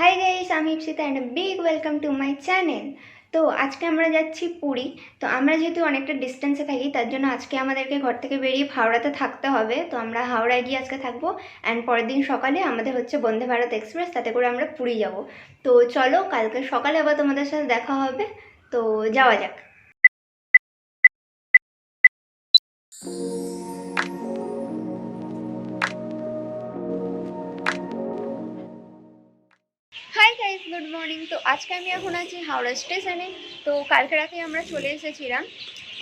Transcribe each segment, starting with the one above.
Hi guys, আমি Ipsita and big welcome to my channel. তো আজকে আমরা যাচ্ছি পুরী। তো আমরা যেহেতু অনেকটা ডিস্টেন্সে থাকি, তার জন্য আজকে আমাদেরকে ঘর থেকে বেরিয়ে হাওড়াতে থাকতে হবে। তো আমরা হাওড়ায় গিয়ে আজকে থাকবো, অ্যান্ড পরের দিন সকালে আমাদের হচ্ছে বন্দে ভারত এক্সপ্রেস, তাতে করে আমরা পুরী যাব। তো চলো, কালকে সকালে আবার তোমাদের সাথে দেখা হবে। তো যাওয়া যাক। Hi guys, good morning. তো আজকে আমি এখন আছি হাওড়া স্টেশনে। তো কালকে রাতে আমরা চলে এসেছিলাম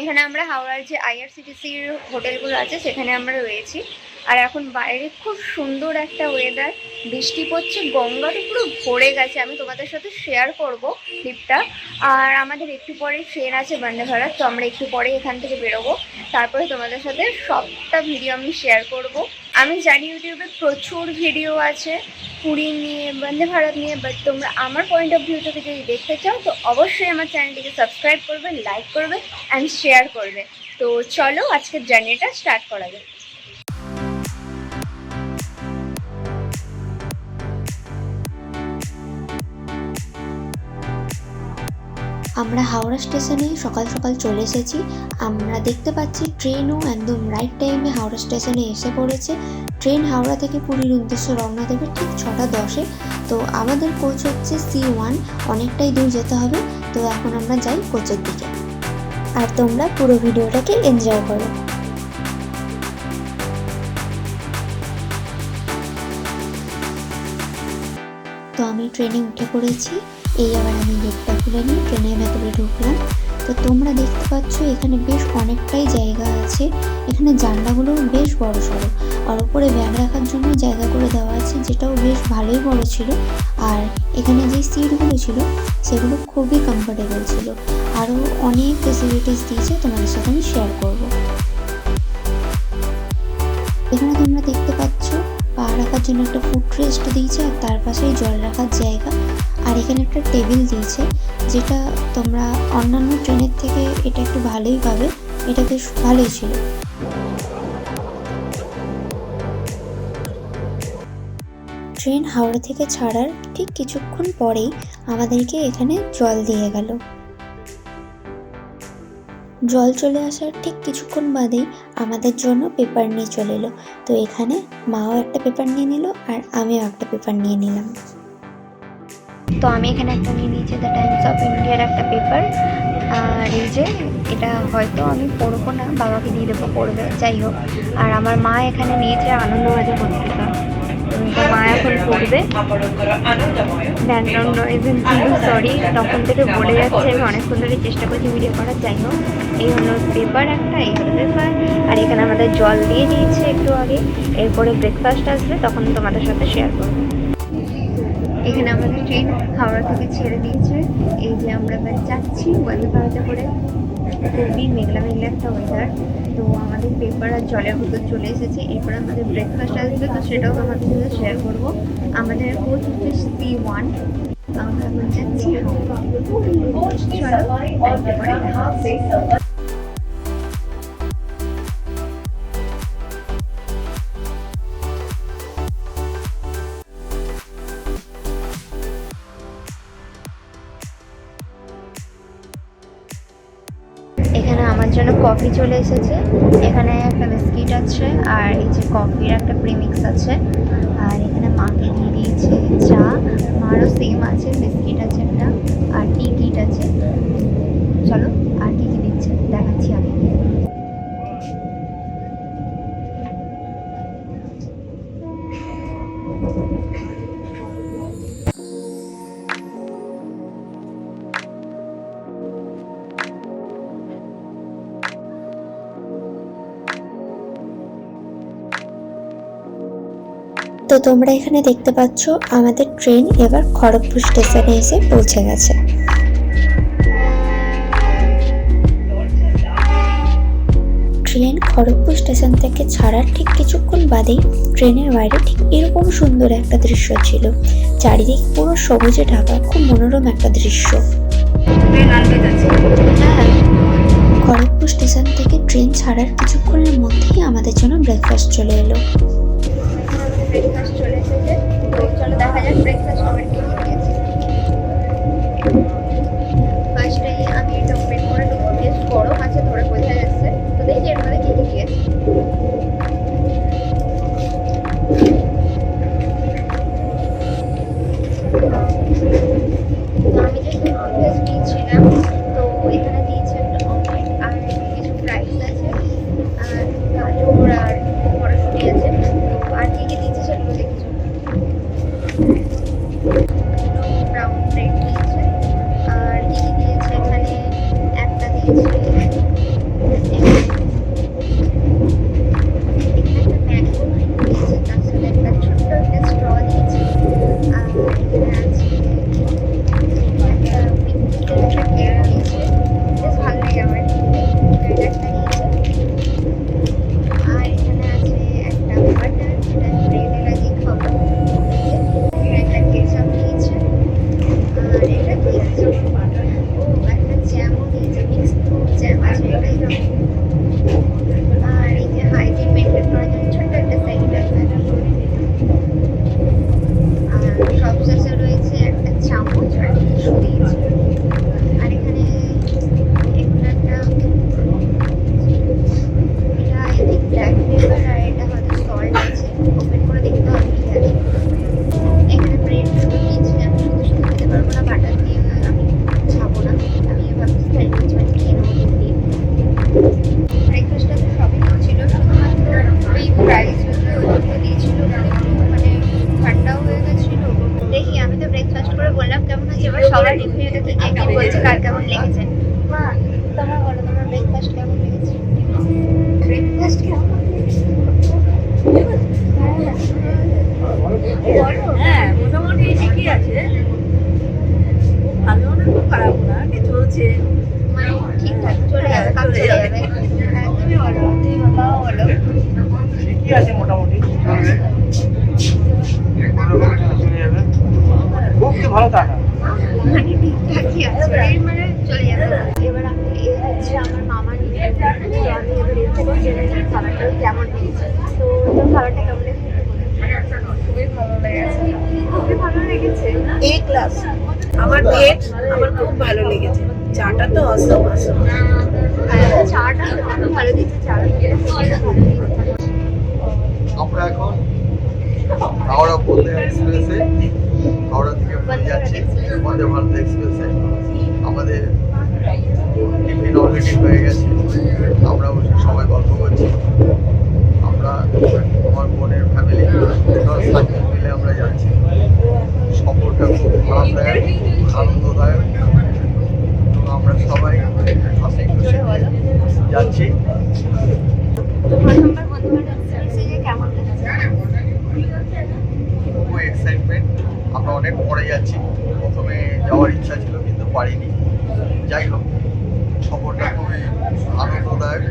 এখানে। আমরা হাওড়ার যে আইআরসিটিসির হোটেলগুলো আছে সেখানে আমরা রয়েছি। আর এখন বাইরে খুব সুন্দর একটা ওয়েদার, বৃষ্টি পড়ছে, গঙ্গাটা পুরো ভরে গেছে। আমি তোমাদের সাথে শেয়ার করব ক্লিপটা। আর আমাদের একটু পরে ট্রেন আছে বন্দে ভারত, তো আমরা একটু পরে এখান থেকে বেরোবো। তারপরে তোমাদের সাথে সবটা ভিডিও আমি শেয়ার করব। আমি জানি ইউটিউবে প্রচুর ভিডিও আছে পুরী নিয়ে, বন্দে ভারত নিয়ে, বাট তোমরা আমার পয়েন্ট অফ ভিউ থেকে যদি দেখতে চাও তো অবশ্যই আমার চ্যানেলটিকে সাবস্ক্রাইব করবে, লাইক করবে অ্যান্ড শেয়ার করবে। তো চলো আজকের জার্নিটা স্টার্ট করা যাক। আমরা হাওড়া স্টেশনে সকাল সকাল চলে এসেছি। আমরা দেখতে পাচ্ছি ট্রেনও একদম রাইট টাইমে হাওড়া স্টেশনে এসে পড়েছে। ট্রেন হাওড়া থেকে পুরীর উদ্দেশ্যে রওনা দেবে ঠিক 6:10-এ। তো আমাদের কোচ হচ্ছে C1, অনেকটাই দূর যেতে হবে। তো এখন আমরা যাই কোচের দিকে, আর তোমরা পুরো ভিডিওটাকে এনজয় করো। তো আমি ট্রেনে উঠে পড়েছি। এই আবার আমি গেটটা খুলে নিয়ে ট্রেনের ভেতরে ঢুকলাম। তো তোমরা দেখতে পাচ্ছ এখানে বেশ অনেকটাই জায়গা আছে। এখানে জানলাগুলো বেশ বড় সড়ো, আর উপরে ব্যাগ রাখার জন্য জায়গা করে দেওয়া আছে, যেটাও বেশ ভালোই বড় ছিল। আর এখানে যে সিটগুলো ছিল সেগুলো খুবই কমফোর্টেবল ছিল। আরও অনেক ফেসিলিটিস দিয়েছে, তোমাদের সাথে আমি শেয়ার করব। এখানে তোমরা দেখতে পাচ্ছ পা রাখার জন্য একটা ফুট রেস্ট দিয়েছে, আর তার পাশেই জল রাখার জায়গা। আর এখানে একটা টেবিল দিয়েছে, যেটা তোমরা অন্যান্য ট্রেনের থেকে এটা একটু ভালোই পাবে। এটা বেশ ভালোই ছিল। ট্রেন হাওড়া থেকে ছাড়ার ঠিক কিছুক্ষণ পরেই আমাদেরকে এখানে জল দিয়ে গেল। জল চলে আসার ঠিক কিছুক্ষণ বাদেই আমাদের জন্য পেপার নিয়ে চলে এলো। তো এখানে মাও একটা পেপার নিয়ে নিল, আর আমিও একটা পেপার নিয়ে নিলাম। তো আমি এখানে একটা নিয়ে নিয়েছি দ্য টাইমস অফ ইন্ডিয়ার একটা পেপার। আর এই যে এটা হয়তো আমি পড়বো না, বাবাকে দিয়ে দেবো, পড়বে, যাই হোক। আর আমার মা এখানে নিয়েছে আনন্দবাজার পত্রিকা, তো মা এখন পড়বে। ব্যাকগ্রাউন্ড নয়েজ কিন্তু সরি, তখন থেকে বলে যাচ্ছে। আমি অনেকক্ষণ ধরে চেষ্টা করছি ভিডিও করার, যাই হোক। এই হলো পেপার একটা, এই হলো পেপার। আর এখানে আমাদের জল দিয়ে দিয়েছে একটু আগে। এরপরে ব্রেকফাস্ট আসবে, তখন তোমাদের সাথে শেয়ার করবো। এখানে আমাদের ট্রেন হাওড়া থেকে ছেড়ে দিয়েছে। এই যে আমরা এবার যাচ্ছি বন্দে ভারতে করে। খুবই মেঘলা মেঘলা একটা ওয়েদার। তো আমাদের পেপার আর জলের বোতল চলে এসেছে। এরপর আমাদের ব্রেকফাস্ট আসবে, তো সেটাও তোমাদের সাথে শেয়ার করবো। আমাদের কোচ হচ্ছে C1। আমরা এখন যাচ্ছি হাওড়া। এখানে আমার জন্য কফি চলে এসেছে। এখানে একটা বিস্কিট আছে, আর এই যে কফির একটা প্রিমিক্স আছে। আর এখানে মাকে দিয়ে দিয়েছে চা, মারও সেম আছে, বিস্কিট আছে একটা, আর টি কিট আছে। চলো আর কি কি দিচ্ছে দেখাচ্ছি আমি। তো তোমরা এখানে দেখতে পাচ্ছ আমাদের ট্রেন এবার খড়গপুর স্টেশনে এসে পৌঁছে গেছে। ট্রেন খড়গপুর স্টেশন থেকে ছাড়ার ঠিক কিছুক্ষণ বাদেই ট্রেনের বাইরে ঠিক এরকম সুন্দর একটা দৃশ্য ছিল। চারিদিক পুরো সবুজে ঢাকা, খুব মনোরম একটা দৃশ্য। খড়গপুর স্টেশন থেকে ট্রেন ছাড়ার কিছুক্ষণের মধ্যেই আমাদের জন্য ব্রেকফাস্ট চলে এলো। ব্রেকফাস্ট চলে এসেছে, তো চলো দেখা যাক ব্রেকফাস্ট আমার কি তো আমি যেহেতু ননভেজ নিয়েছিলাম, তো এখানে দিয়েছেন অমলেট আর কিছু ফ্রাইস আছে, আর গাজর আর মটরশুঁটি আছে। তো আর কি কি দিয়েছে সেগুলো দেখেছো। ব্রাউন ব্রেড দিয়েছে, আর কি কি দিয়েছে এখানে একটা দিয়েছে একটা ম্যাঙ্গো দিয়েছে, তার সাথে একটা ছোট্ট একটা স্ট্র দিয়েছে, আর এখানে আছে একটা পিকনিকের একটা কেক দিয়েছে, বেশ ভালো লাগে আমার এটা একটা দিয়েছে। আর এখানে আছে একটা বাটার, যেটা ব্রেডে লাগিয়ে খাবো, এখানে একটা কেচাপ দিয়েছে, আর এটা কি আছে ও একটা জ্যামও দিয়েছে, মিক্স জ্যাম আছে এটাই খাবো। আর এই যে হাইজিন মেনটেন করার জন্য ছোট্ট একটা স্যানিটাইজার, আর সব শেষে রয়েছে একটা চামচ আর টিস্যু দিয়েছে। আর এখানে এগুলো একটা এটা আই থিঙ্ক ব্ল্যাক পেপার, আর এটা হয়তো সল্ট আছে, ওপেন করে দেখতে হবে কি আছে। এখানে ব্রেড শুধু দিয়েছে, আমি শুধু শুধু খেতে পারবো না, বাটার দিয়ে আমি খাবো না, আমি ভাবছি স্যান্ডউইচ বানিয়ে খেয়ে নেবো দিয়ে। ব্রেকফাস্টটা তো সবই ছিল, শুধুমাত্র ওই ফ্রাইস ওইগুলো দিয়েছিল, মানে ঠান্ডাও হয়ে গেছিল। দেখি, আমি তো ব্রেকফাস্ট করে বললাম কেমন হয়েছে, এবার সবার রিভিউ দেখি কে কি বলছে, কার কেমন লেগেছে। মা, তোমার বলো তোমার ব্রেকফাস্ট কেমন লেগেছে? ব্রেকফাস্ট কেমন লেগেছে? হ্যাঁ, মোটামুটি ঠিকই আছে, খুব ভালো না খুব খারাপ না, কি চলছে। মানে ঠিকঠাক চলে যাবে, কাজ চলে যাবে। হ্যাঁ, তুমি বলো, তুমি বাবাও বলো। ঠিকই আছে, মোটামুটি চলবে, চলে যাবে, খুব যে ভালো তা না, মানে ঠিকঠাকই আছে, মানে চলে যাবে। এবার আমি হচ্ছে আমার মামা নিয়ে, তো আমি এবার এর থেকে জেনে নিই খাবারটা কেমন লেগেছে। তো তোর খাবারটা কেমন লেগেছে? খুবই ভালো লেগেছে, খুবই ভালো লেগেছে। এ ক্লাস আমার ডেট আমার খুব ভালো লেগেছে, চাটা তো অসম অসম। চাটা কত ভালো দিচ্ছে, চাটা ভালো দিচ্ছে। আমরা এখন হাওড়া বন্দে এক্সপ্রেসে, হাওড়া থেকে পুরী যাচ্ছি বন্দে ভারত এক্সপ্রেসে। আমাদের টিফিন অলরেডি হয়ে গেছে, আমরা বসে সবাই গল্প করছি। আমরা আমার বোনের ফ্যামিলি সাথে মিলে আমরা যাচ্ছি। সফরটা খুব আরামদায়ক, আনন্দদায়ক, এবং আমরা সবাই হাসি খুশি যাচ্ছি। প্রথমবার বন্ধু এক্সপ্রেসে যে কেমন লেগেছে? খুবই এক্সাইটমেন্ট, আমরা অনেক পরে যাচ্ছি, প্রথমে যাওয়ার ইচ্ছা ছিল কিন্তু পারিনি। যাই হোক, সফরটা খুবই আনন্দদায়ক।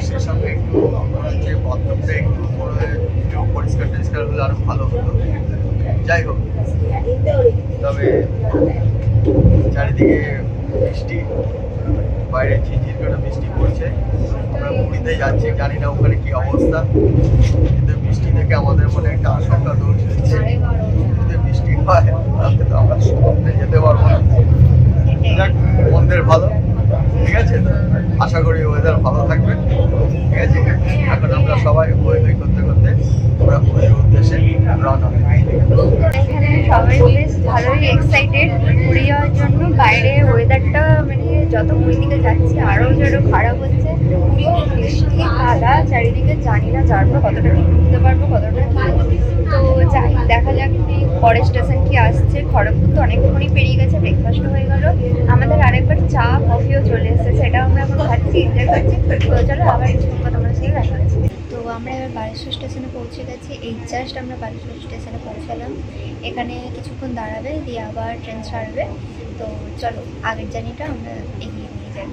সেই সঙ্গে একটু মনে হচ্ছে বাথরুমটা একটু পরিষ্কার টরিষ্কার হলে আরো ভালো হতো। যাই হোক, তবে চারিদিকে বৃষ্টি, বাইরে ঝিরঝির করে বৃষ্টি পড়ছে। আমরা পুরীতে যাচ্ছি, জানি না ওখানে কি অবস্থা, কিন্তু বৃষ্টি থেকে আমাদের মনে একটা আশঙ্কা তৈরি হচ্ছে, যদি বৃষ্টি হয় তাহলে তো আমরা সমুদ্রে যেতে পারবো না। যাক, মন্দের ভালো, ঠিক আছে, আশা করি ওয়েদার ভালো থাকবে, ঠিক আছে। এখন আমরা সবাই হই হই করতে করতে আমরা পুরীর উদ্দেশ্যে রওনা হই। এখানে সবাই বেশ ভালোই এক্সাইটেড পুরী যাওয়ার জন্য। বাইরে ওয়েদারটা মানে যত পুরী দিকে যাচ্ছি আরও যেন খারাপ হচ্ছে, পুরী বৃষ্টি কাদা চারিদিকে, জানি না যাওয়ার পর কতটা কি ঘুরতে পারবো, কতটা কি। তো যাই, দেখা যাক পরের স্টেশন কি আসছে। খড়গপুর তো অনেকক্ষণই পেরিয়ে গেছে, ব্রেকফাস্ট হয়ে গেল, আমাদের আরেকবার চা কফিও চলে এসেছে, সেটাও আমরা এখন খাচ্ছি, এনজয় করছি। তো চলো আবার কিছুক্ষণ তোমার সাথে দেখা হচ্ছে। তো আমরা এবার বালেশ্বর স্টেশনে পৌঁছে গেছি, এই জাস্ট আমরা বালেশ্বর স্টেশনে পৌঁছালাম। এখানে কিছুক্ষণ দাঁড়াবে, দিয়ে আবার ট্রেন ছাড়বে। তো চলো আগের জার্নিটা আমরা এগিয়ে নিয়ে যাই।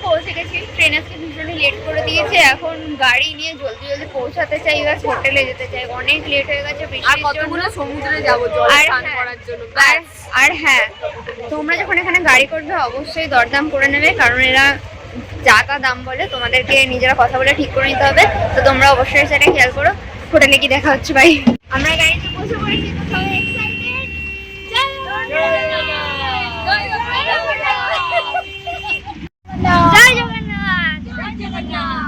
পৌঁছে গেছি, ট্রেন আজকে ভীষণই লেট করে দিয়েছে। এখন গাড়ি নিয়ে জলদি জলদি পৌঁছাতে চাই, এবার হোটেলে যেতে চাই, অনেক লেট হয়ে গেছে আর কতগুলো সমুদ্রে যাবো জল স্নান করার জন্য। আর হ্যাঁ, তোমরা যখন এখানে গাড়ি করবে অবশ্যই দরদাম করে নেবে, কারণ এরা যা তা দাম বলে, তোমাদেরকে নিজেরা কথা বলে ঠিক করে নিতে হবে। তো তোমরা অবশ্যই সেটা খেয়াল করো। হোটেলে কি দেখা হচ্ছে ভাই, আমরা গাড়িতে বসে পড়েছি, তো সবাই এক্সাইটেড। চলো করনা।